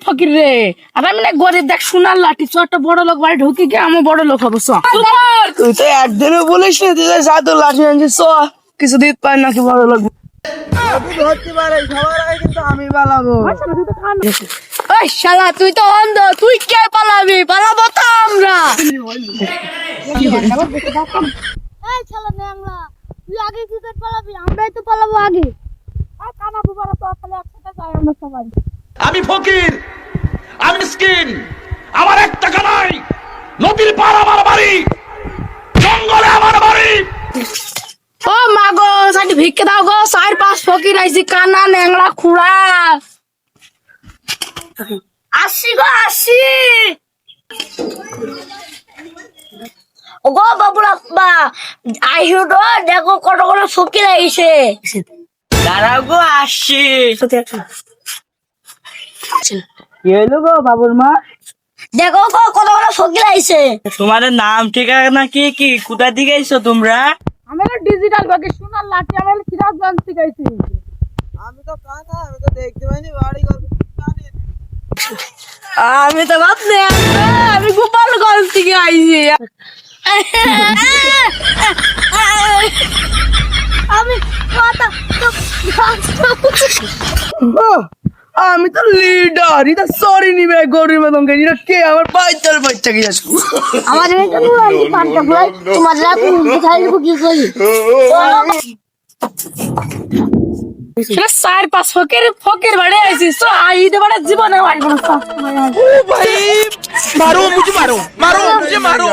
ফকির রে, আর আমি না গরিব। দেখ সোনার লাঠি, চ একটা বড় লোক বাড়ি ঢুকি গিয়ে আমি বড় লোক হবো। চ তুই তো একদিনও বলিস না তুই জাদু লাঠি আনছিস, চ কিছু দিতে পারি নাকি বড় লোক ধরতে পারে। সবার আগে কিন্তু আমি পালাবো। ওই শালা তুই তো অন্ধ, তুই কে পালাবি? পালাবো তো আমরা। এই শালা ন্যাংরা, তুই আগে কি করে পালাবি? আমরাই তো পালাবো আগে। আর কানা বুবারা তো তাহলে একসাথে যাই আমরা সবাই। আমি ফকির, আমি মিসকিন, আমার এক টাকা নাই। নদীর পার আমার বাড়ি, জঙ্গলে আমার বাড়ি। ও মা গো, সাইড ভিক্ষে দাও গো। 4-5 ফকির আইছি, কানা ন্যাংরা খুড়া। আসি গো আসি। ওগো বাবুরা বা আইসো তো, দেখো কত কত ফকির আইছে। দাঁড়াও গো, আসছি। কি হইলো গো বাবুর মা? দেখো গো কত কত ফকির আইছে। তোমাদের নাম ঠিকানা কি কি? কোথা থেকে এসো তোমরা? আমি হলো ডিজিটাল বাকি সোনার লাঠি, আমি হলো সিরাজগঞ্জ থেকে আইছি। আমি তো কানা, আমি তো দেখতে পাইনি বাড়ি ঘর। আমি তো ভাবছি আমি গোপালগঞ্জ থেকে আইছি। আমি আমি তো লিডার। এটা সরি নিবে গরিব দঙ্গে। এটা কে? আমার বাইচার বাচ্চা কি আসবো? আমাদের এখানে আমি পাঁচটা ফুলাই তোমাদের এখন কোথায় লিখো কি করি। 4-5 ফকির ফকির বাড়ি আইছি। তো আইতে বাড়ি জীবনে আসবো না। मारो मुझे, मारो मुझे, मारो।